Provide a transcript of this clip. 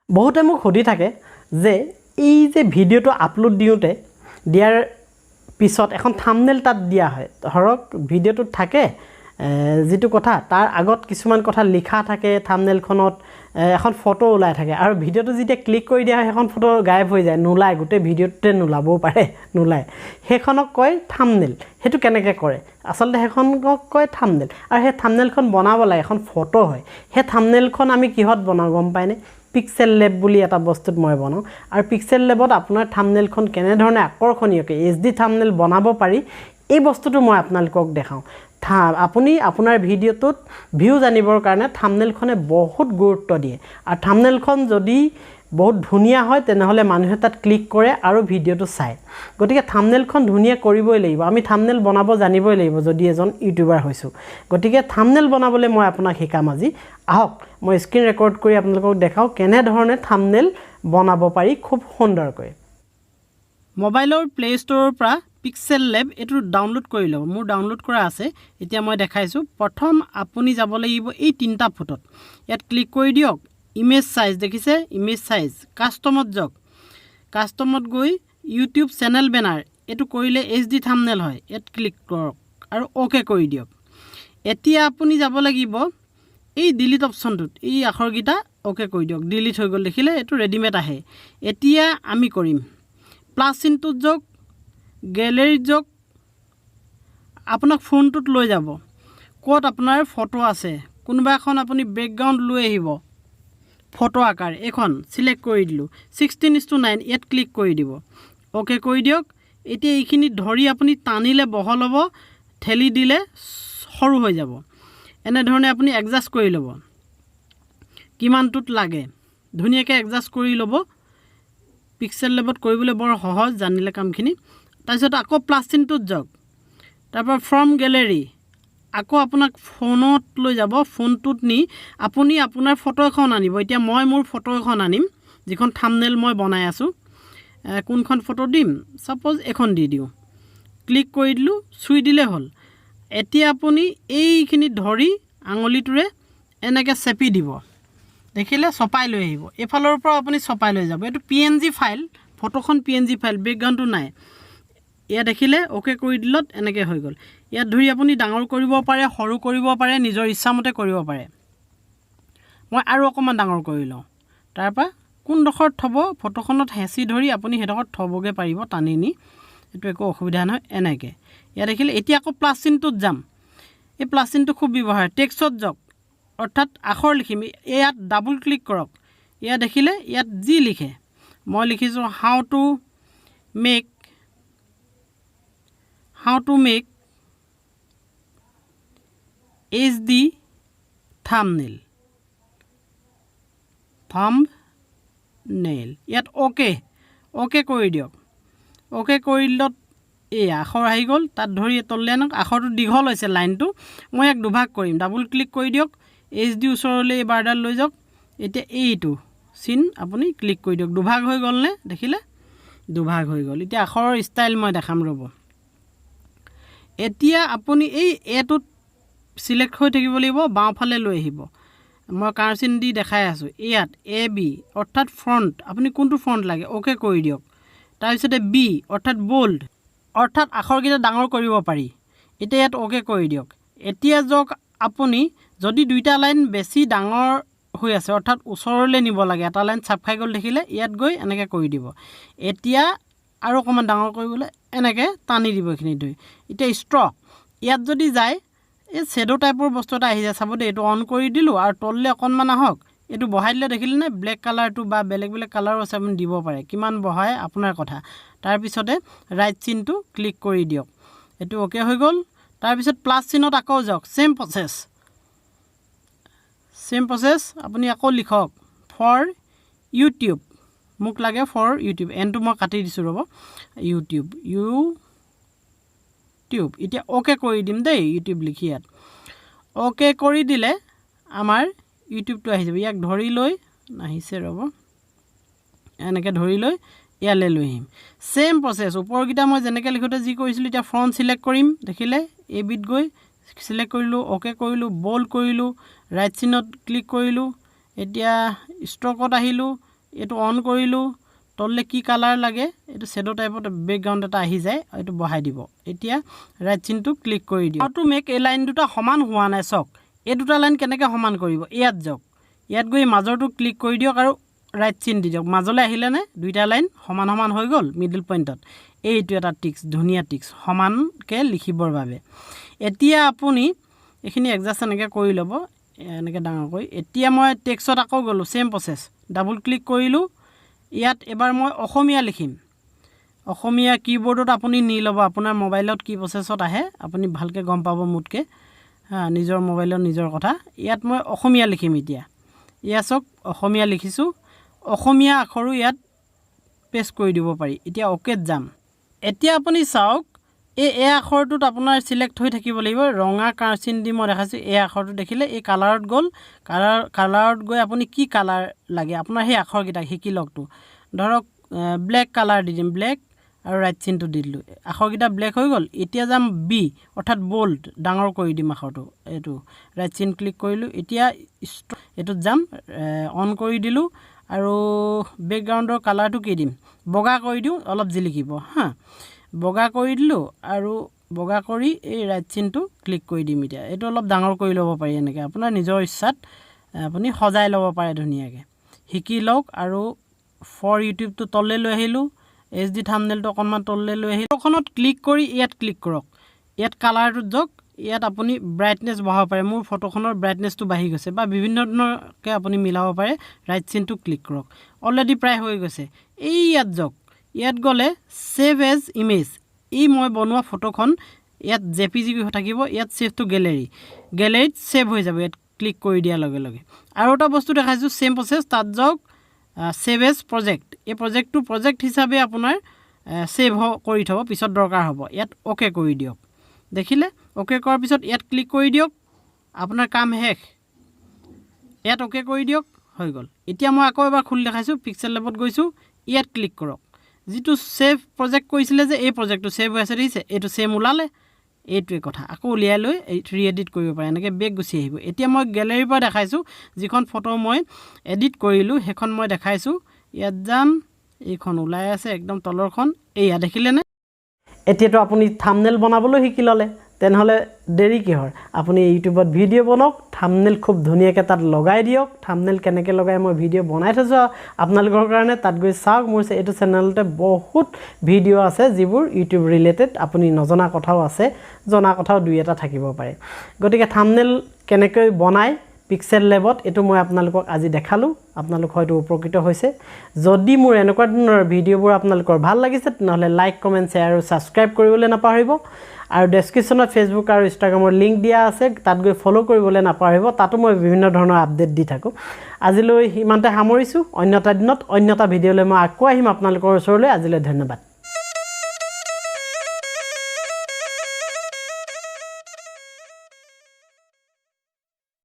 বহুতে মোক সুধি থাকে যে এই যে ভিডিওটো আপলোড দিয়াৰ পিছত এখন থাম্বনেল তাত দিয়া হয় ধৰক ভিডিওটোত থাকে যেটো কথা তাৰ আগত কিছুমান কথা লিখা থাকে থাম্বনেলখনত এখন ফটো ওলাই থাকে আৰু ভিডিওটো যেতিয়া ক্লিক কৰি দিয়া হয় এখন ফটো গায়ব হৈ যায় নোলায় গোটেই ভিডিওতে নোলাবও পাৰে নোলায় হেখনক কয় থাম্বনেল হেতু কেনেকৈ কৰে আসলতে হেখনক কয় থাম্বনেল আৰু হে থাম্বনেলখন বনাব লাগে এখন ফটো হয় হে থাম্বনেলখন আমি কিহত বনাও গম পাইনে PixelLab বুলি এটা বস্তুত মই বনাও আৰু PixelLabত আপোনাৰ থাম্বনেলখন কেনে ধৰণে আকৰ্ষণীয়কৈ HD থাম্বনেল বনাব পাৰি এই বস্তুটো মই আপোনালোকক দেখাও আপুনি আপোনাৰ ভিডিওটোত ভিউ জানিবৰ কাৰণে থাম্বনেলখনে বহুত গুৰুত্ব দিয়ে আৰু থাম্বনেলখন যদি বহুত ধুনিয়া হয় তেনেহলে মানুহে তাত ক্লিক কৰে আৰু ভিডিওটো চায় গতিকে থাম্বনেলখন ধুনিয়া কৰিবই লাগিব আমি থাম্বনেল বনাব জানিবই লাগিব যদি এজন ইউটিউবাৰ হৈছো গতিকে থাম্বনেল বনাবলৈ মই আপোনাক শিকাম আজি আহক মই স্ক্ৰীন ৰেকৰ্ড কৰি আপোনালোকক দেখাও কেনে ধৰণে থাম্বনেল বনাব পাৰি খুব সুন্দৰকৈ মোবাইলৰ প্লে ষ্টৰৰ পৰা PixelLab এটো ডাউনলোড কৰি লব মোৰ ডাউনলোড কৰা আছে এতিয়া মই দেখাইছো প্ৰথম আপুনি যাব লাগিব এই তিনটা ফটোত ইয়াত ক্লিক কৰি দিয়ক ইমেজ সাইজ দেখিছে ইমেজ সাইজ কাস্টমত যাওক কাস্টমত গৈ ইউটিউব চেনেল বেনাৰ এটো কৰিলে HD থাম্বনেল হয় ইয়াত ক্লিক কৰক আৰু ওকে কৰি দিয়ক এতিয়া আপুনি যাব লাগিব এই ডিলিট অপচনটোত এই আখৰগিটা ওকে কৰি দিয়ক ডিলিট হৈ গল দেখিলে এটো ৰেডিমেড আহে এতিয়া আমি কৰিম প্লাস চিনটোত যাওক গ্যালাৰি যাওক আপোনাক ফোনটোত লৈ যাব কোত আপোনাৰ ফটো আছে কোনবা এখন আপুনি ব্যাকগ্ৰাউণ্ড লৈ আহিব ফটো আকাৰ এখন সিলেক্ট কৰি দিলু 16:9 ইয়াত ক্লিক কৰি দিব ওকে কৰি দিয়ক এতিয়া এইখিনি ধৰি আপুনি টানিলে বহল হ'ব ঠেলি দিলে সৰু হৈ যাব এনে ধৰণে আপুনি এডজাস্ট কৰি ল'ব কিমানটোত লাগে ধুনিয়াকৈ এডজাস্ট কৰি ল'ব PixelLabত কৰিবলৈ বৰ সহজ জানিলে কামখিনি তাৰপিছত আকৌ প্লাস চিনটোত যাওক তাৰপৰ ফ্ৰম গ্যালাৰি আকৌ আপোনাক ফোনত লৈ যাব ফোনটোত নি আপুনি আপোনাৰ ফটো এখন আনিব এতিয়া মই মোৰ ফটো এখন আনিম যিখন থাম্বনেল মই বনাই আছো কোনখন ফটো দিম সাপোজ এখন দি দিও ক্লিক কৰি দিলু চুই দিলে হল এতিয়া আপুনি এইখিনি ধৰি আঙুলিটোৰে এনেকৈ চেপি দিব দেখিলে ছপাই লৈ আহিব এফালৰ পৰা আপুনি ছপাই লৈ যাব এটো PNG ফাইল ফটোখন PNG ফাইল ব্যাকগ্ৰাউণ্ডটো নাই ইয়া দেখিলে ওকে কৰি দিলত এনেকৈ হৈ গল ইয়াত ধৰি আপুনি ডাঙৰ কৰিব পাৰে সৰু কৰিব পাৰে নিজৰ ইচ্ছামতে কৰিব পাৰে মই আৰু অকমান ডাঙৰ কৰি লওঁ তাৰপা কোন ডখৰ থব ফটোখনত হেঁচি ধৰি আপুনি হেডখৰ থবগে পাৰিব টানি নি এটো একো অসুবিধা নহয় এনেকৈ ইয়া দেখিলে এতিয়া আকৌ প্লাস চিনটোত যাম এই প্লাস চিনটো খুব ব্যৱহাৰ টেক্সটত যাওক অৰ্থাৎ আখৰ লিখিম ইয়াত ডাবল ক্লিক কৰক ইয়া দেখিলে ইয়াত জি লিখে মই লিখিছো how to make HD thumbnail ইয়াত ওকে কৰি দিয়ক ওকে কৰিলত এই আখৰ আহি গল তাত ধৰি তললে আনক আখৰটো দীঘল হৈছে লাইনটো মই এক দুভাগ কৰিম ডাবল ক্লিক কৰি দিয়ক HD ওচৰলৈ বাৰডাল লৈ যাওক এতিয়া এইটো সিন আপুনি ক্লিক কৰি দিয়ক দুভাগ হৈ গল নে দেখিলে দুভাগ হৈ গল এতিয়া আখৰৰ ষ্টাইল মই দেখাম ৰব এতিয়া আপুনি এই এটোত সিলেক্ট হৈ থাকিব লাগিব বাওঁফালে লৈ আহিব মই কাৰ্সিন দি দেখাই আছো ইয়াত AB অৰ্থাৎ ফ্ৰন্ট আপুনি কোনটো ফ্ৰন্ট লাগে ওকে কৰি দিয়ক তাৰপিছতে B অৰ্থাৎ বোল্ড অৰ্থাৎ আখৰগিটা ডাঙৰ কৰিব পাৰি এতিয়া ইয়াত ওকে কৰি দিয়ক এতিয়া যক আপুনি যদি দুইটা লাইন বেছি ডাঙৰ হৈ আছে অৰ্থাৎ ওচৰলৈ নিব লাগে এটা লাইন ছাপ খাই গল দেখিলে ইয়াত গৈ এনেকৈ কৰি দিব এতিয়া আৰু অকমান ডাঙৰ কৰিবলৈ এনেকৈ টানি দিব এখিনি দুই এতিয়া ষ্ট্ৰক ইয়াত যদি যায় এই শ্যাডো টাইপৰ বস্তু এটা আহি যায় চাব দে এটো অন কৰি দিলু আৰু তললে অকনমান আহক এটো বহাই দিলে দেখিলে নে ব্ল্যাক কালাৰটো বা বেলেগ বেলেগ কালাৰ আছে আপুনি দিব পাৰে কিমান বহাই আপোনাৰ কথা তাৰ পিছতে ৰাইট চিনটো ক্লিক কৰি দিয়ক এটো ওকে হৈ গল তাৰ পিছত প্লাস চিনত আকৌ যাওক সেম প্ৰসেস আপুনি আকৌ লিখক ফৰ ইউটিউব মোক লাগে ফৰ ইউটিউব এনটো মই কাটি দিছো ৰব ইউটিউব এতিয়া ওকে কৰি দিম দেই ইউটিউব লিখি ইয়াত ওকে কৰি দিলে আমাৰ ইউটিউবটো আহি যাব ইয়াক ধৰি লৈ নাহিছে ৰব এনেকৈ ধৰি লৈ ইয়ালে লৈ আহিম সেম প্ৰসেস ওপৰগিটা মই যেনেকৈ লিখোতে যি কৰিছিলো এতিয়া ফ্ৰন্ট সিলেক্ট কৰিম দেখিলে এ বিট গৈ সিলেক্ট কৰিলো ওকে কৰিলো বোল্ড কৰিলো ৰাইট চিনত ক্লিক কৰিলো এতিয়া ষ্ট্ৰকত আহিলো এইটো অন কৰিলোঁ তললে কি কালাৰ লাগে এইটো শ্যাডো টাইপত বেকগ্ৰাউণ্ড এটা আহি যায় এইটো বহাই দিব এতিয়া ৰাইট চিনটো ক্লিক কৰি দিওঁ টু মেক এই লাইন দুটা সমান হোৱা নাই চক এই দুটা লাইন কেনেকৈ সমান কৰিব ইয়াত যাওক ইয়াত গৈ মাজৰটো ক্লিক কৰি দিয়ক আৰু ৰাইট চিন দি দিয়ক মাজলৈ আহিলে নে দুইটা লাইন সমান সমান হৈ গ'ল মিডল পইণ্টত এইটো এটা টিক্স ধুনীয়া টিক্স সমানকৈ লিখিবৰ বাবে এতিয়া আপুনি এইখিনি এডজাষ্ট এনেকৈ কৰি ল'ব এনেকৈ ডাঙৰ কৰি এতিয়া মই টেক্সট আকৌ গ'লোঁ সেম প্ৰচেছ ডাবল ক্লিক কৰিলোঁ ইয়াত এবাৰ মই অসমীয়া লিখিম অসমীয়া কিবোৰ্ডত আপুনি নি ল'ব আপোনাৰ মোবাইলত কি প্ৰচেছত আহে আপুনি ভালকৈ গম পাব মোতকৈ নিজৰ মোবাইলৰ নিজৰ কথা ইয়াত মই অসমীয়া লিখিম এতিয়া ইয়াত চাওক অসমীয়া লিখিছোঁ অসমীয়া আখৰো ইয়াত পেষ্ট কৰি দিব পাৰি এতিয়া অকেত যাম এতিয়া আপুনি চাওক এই আখৰটোত আপোনাৰ সিলেক্ট হৈ থাকিব লাগিব ৰঙা কাৰ্চিন দি মই দেখাইছোঁ এই আখৰটো দেখিলে এই কালাৰত গ'ল কালাৰত গৈ আপুনি কি কালাৰ লাগে আপোনাৰ সেই আখৰকেইটা শিকি লওকতো ধৰক ব্লেক কালাৰ দি দিম ব্লেক আৰু ৰাইট চিনটো দি দিলোঁ আখৰকেইটা ব্লেক হৈ গ'ল এতিয়া যাম বি অৰ্থাৎ বোল্ড ডাঙৰ কৰি দিম আখৰটো এইটো ৰাইট চিন ক্লিক কৰিলোঁ এতিয়া এইটোত যাম অন কৰি দিলোঁ আৰু বেকগ্ৰাউণ্ডৰ কালাৰটো কি দিম বগা কৰি দিওঁ অলপ জিলিকিব বগা কৰি দিলোঁ আৰু বগা কৰি এই ৰাইট চিনটো ক্লিক কৰি দিম এতিয়া এইটো অলপ ডাঙৰ কৰি ল'ব পাৰি এনেকৈ আপোনাৰ নিজৰ ইচ্ছাত আপুনি সজাই ল'ব পাৰে ধুনীয়াকৈ শিকি লওক আৰু ফৰ ইউটিউবটো তললৈ লৈ আহিলোঁ HD থাম্বনেইলটো অকণমান তললৈ লৈ আহিলোঁ ফটোখনত ক্লিক কৰি ইয়াত ক্লিক কৰক ইয়াত কালাৰটোত যাওক ইয়াত আপুনি ব্ৰাইটনেছ বঢ়াব পাৰে মোৰ ফটোখনৰ ব্ৰাইটনেছটো বাঢ়ি গৈছে বা বিভিন্ন ধৰণৰকৈ আপুনি মিলাব পাৰে ৰাইট চিনটো ক্লিক কৰক অলৰেডি প্ৰায় হৈ গৈছে এই ইয়াত যাওক ইয়াত গ'লে সেভ এজ ইমেজ এই মই বনোৱা ফটোখন ইয়াত JPG হৈ থাকিব ইয়াত সেভ টু গেলেৰীত সেভ হৈ যাব ইয়াত ক্লিক কৰি দিয়াৰ লগে লগে আৰু এটা বস্তু দেখাইছোঁ সেম প্ৰচেছ তাত যাওক সেভ এজ প্ৰজেক্ট এই প্ৰজেক্টটো প্ৰজেক্ট হিচাপে আপোনাৰ সেভ কৰি থ'ব পিছত দৰকাৰ হ'ব ইয়াত অ'কে কৰি দিয়ক দেখিলে অ'কে কৰাৰ পিছত ইয়াত ক্লিক কৰি দিয়ক আপোনাৰ কাম শেষ ইয়াত অ'কে কৰি দিয়ক হৈ গ'ল এতিয়া মই আকৌ এবাৰ খুলি দেখাইছোঁ PixelLabত গৈছোঁ ইয়াত ক্লিক কৰক যিটো সেভ প্ৰজেক্ট কৰিছিলে যে এই প্ৰজেক্টটো সেভ হৈ আছে দেখিছে এইটো সেম ওলালে এইটোৱে কথা আকৌ উলিয়াই লৈ ৰি-এডিট কৰিব পাৰে এনেকৈ বেক গুচি আহিব এতিয়া মই গেলেৰীৰ পৰা দেখাইছোঁ যিখন ফটো মই এডিট কৰিলোঁ সেইখন মই দেখাইছোঁ ইয়াত যাম এইখন ওলাই আছে একদম তলৰখন এয়া দেখিলেনে এতিয়াতো আপুনি থাম্বনেইল বনাবলৈ শিকি ল'লে তেনেহ'লে দেৰি কিহৰ আপুনি ইউটিউবত ভিডিঅ' বনাওক থাম্বনেইল খুব ধুনীয়াকৈ তাত লগাই দিয়ক থাম্বনেইল কেনেকৈ লগাই মই ভিডিঅ' বনাই থৈছোঁ আপোনালোকৰ কাৰণে তাত গৈ চাওক মোৰ এইটো চেনেলতে বহুত ভিডিঅ' আছে যিবোৰ ইউটিউব ৰিলেটেড আপুনি নজনা কথাও আছে জনা কথাও দুই এটা থাকিব পাৰে গতিকে থাম্বনেইল কেনেকৈ বনায় PixelLabত এইটো মই আপোনালোকক আজি দেখালোঁ আপোনালোক হয়তো উপকৃত হৈছে যদি মোৰ এনেকুৱা ধৰণৰ ভিডিঅ'বোৰ আপোনালোকৰ ভাল লাগিছে তেনেহ'লে লাইক কমেণ্ট শ্বেয়াৰ আৰু ছাবস্ক্ৰাইব কৰিবলৈ নাপাহৰিব আৰু ডেছক্ৰিপশ্যনত ফেচবুক আৰু ইনষ্টাগ্ৰামৰ লিংক দিয়া আছে তাত গৈ ফ'ল' কৰিবলৈ নাপাহৰিব তাতো মই বিভিন্ন ধৰণৰ আপডেট দি থাকোঁ আজিলৈ ইমানতে সামৰিছোঁ অন্য এটা দিনত অন্য এটা ভিডিঅ'লৈ মই আকৌ আহিম আপোনালোকৰ ওচৰলৈ আজিলৈ ধন্যবাদ